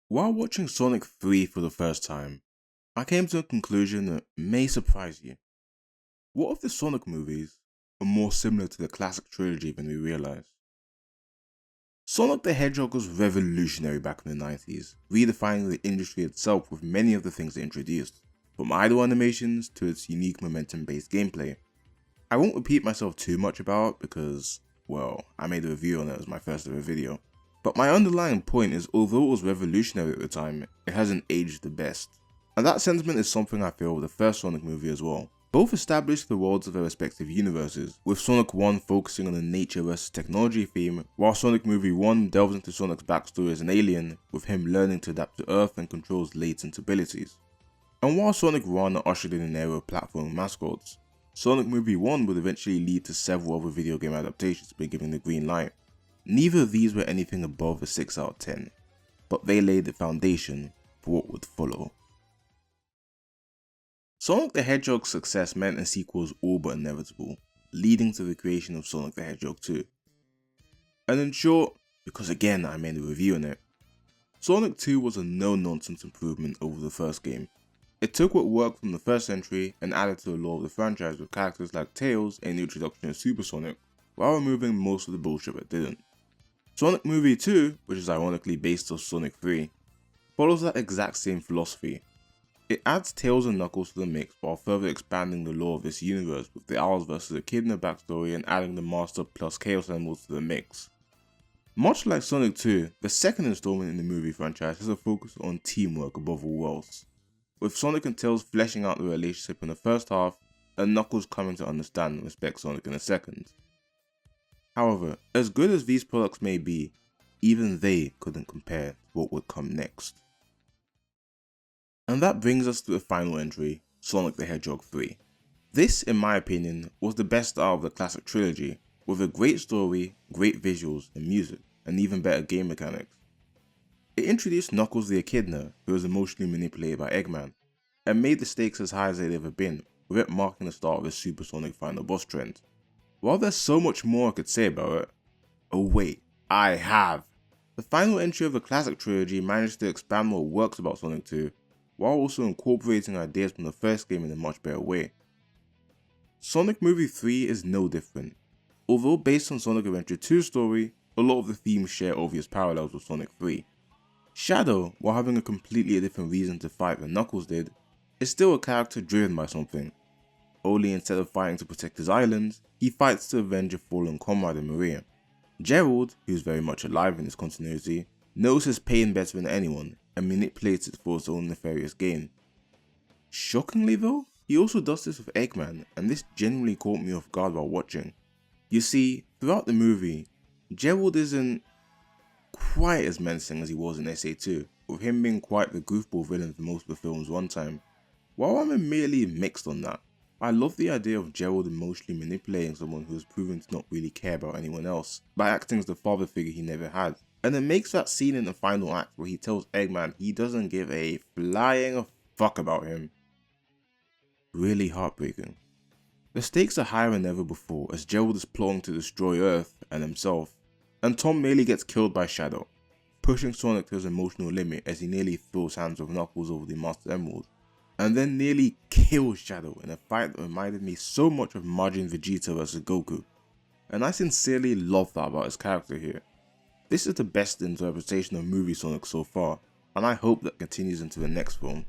While watching Sonic 3 for the first time, I came to a conclusion that may surprise you. What if the Sonic movies are more similar to the classic trilogy than we realise? Sonic the Hedgehog was revolutionary back in the 90s, redefining the industry itself with many of the things it introduced, from idle animations to its unique momentum-based gameplay. I won't repeat myself too much about it because, well, I made a review on it as my first ever video. But my underlying point is, although it was revolutionary at the time, it hasn't aged the best. And that sentiment is something I feel with the first Sonic movie as well. Both established the worlds of their respective universes, with Sonic 1 focusing on the nature versus technology theme, while Sonic Movie 1 delves into Sonic's backstory as an alien, with him learning to adapt to Earth and controls latent abilities. And while Sonic Run ushered in an era of platforming mascots, Sonic Movie 1 would eventually lead to several other video game adaptations to be given the green light. Neither of these were anything above a 6 out of 10, but they laid the foundation for what would follow. Sonic the Hedgehog's success meant a sequel was all but inevitable, leading to the creation of Sonic the Hedgehog 2. And in short, because again I made a review on it, Sonic 2 was a no-nonsense improvement over the first game. It took what worked from the first entry and added to the lore of the franchise with characters like Tails and the introduction of Super Sonic, while removing most of the bullshit that didn't. Sonic Movie 2, which is ironically based off Sonic 3, follows that exact same philosophy. It adds Tails and Knuckles to the mix while further expanding the lore of this universe with the Owls vs. Echidna backstory and adding the Master plus Chaos Emeralds to the mix. Much like Sonic 2, the second installment in the movie franchise has a focus on teamwork above all else, with Sonic and Tails fleshing out the relationship in the first half and Knuckles coming to understand and respect Sonic in the second. However, as good as these products may be, even they couldn't compare to what would come next. And that brings us to the final entry, Sonic the Hedgehog 3. This, in my opinion, was the best out of the classic trilogy, with a great story, great visuals and music, and even better game mechanics. It introduced Knuckles the Echidna, who was emotionally manipulated by Eggman, and made the stakes as high as they'd ever been, with it marking the start of the Super Sonic final boss trend. While there's so much more I could say about it, oh wait, I have! The final entry of the classic trilogy managed to expand what works about Sonic 2, while also incorporating ideas from the first game in a much better way. Sonic Movie 3 is no different. Although based on Sonic Adventure 2's story, a lot of the themes share obvious parallels with Sonic 3. Shadow, while having a completely different reason to fight than Knuckles did, is still a character driven by something. Only instead of fighting to protect his island, he fights to avenge a fallen comrade in Maria. Gerald, who's very much alive in this continuity, knows his pain better than anyone and manipulates it for his own nefarious gain. Shockingly though, he also does this with Eggman, and this genuinely caught me off guard while watching. You see, throughout the movie, Gerald isn't quite as menacing as he was in SA2, with him being quite the goofball villain for most of the film's runtime. While I'm immediately mixed on that, I love the idea of Gerald emotionally manipulating someone who has proven to not really care about anyone else, by acting as the father figure he never had. And it makes that scene in the final act where he tells Eggman he doesn't give a flying fuck about him really heartbreaking. The stakes are higher than ever before as Gerald is plotting to destroy Earth and himself, and Tom nearly gets killed by Shadow, pushing Sonic to his emotional limit as he nearly throws hands with Knuckles over the Master Emerald, and then nearly kills Shadow in a fight that reminded me so much of Majin Vegeta vs Goku, and I sincerely love that about his character here. This is the best interpretation of movie Sonic so far, and I hope that continues into the next film.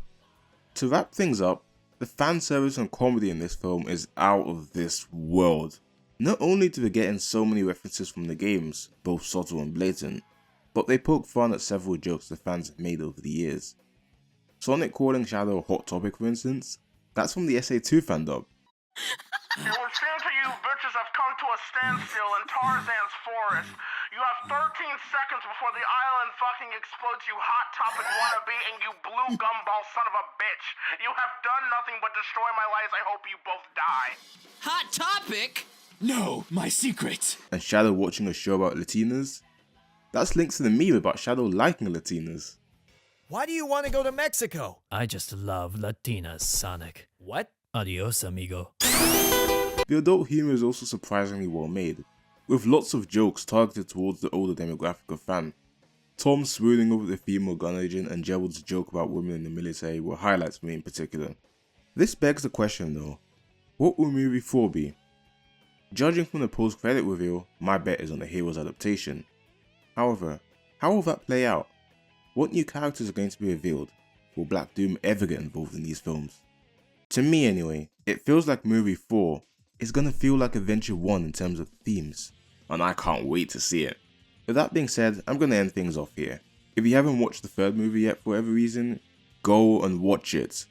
To wrap things up, the fan service and comedy in this film is out of this world. Not only do we get in so many references from the games, both subtle and blatant, but they poke fun at several jokes the fans have made over the years. Sonic calling Shadow a hot topic, for instance, that's from the SA2 fan dub. It will seem to you bitches have come to a standstill in Tarzan's forest. You have 13 seconds before the island fucking explodes, you hot topic wannabe, and you blue gumball son of a bitch. You have done nothing but destroy my lives. I hope you both die. Hot topic? No, my secret! And Shadow watching a show about Latinas? That's linked to the meme about Shadow liking Latinas. Why do you want to go to Mexico? I just love Latinas, Sonic. What? Adios, amigo. The adult humour is also surprisingly well made, with lots of jokes targeted towards the older demographic of fan. Tom swooning over the female gun agent and Gerald's joke about women in the military were highlights for me in particular. This begs the question though, what will movie 4 be? Judging from the post-credit reveal, my bet is on the Heroes adaptation. However, how will that play out? What new characters are going to be revealed? Will Black Doom ever get involved in these films? To me anyway, it feels like movie 4 is gonna feel like Adventure 1 in terms of themes, and I can't wait to see it. With that being said, I'm gonna end things off here. If you haven't watched the third movie yet for whatever reason, go and watch it.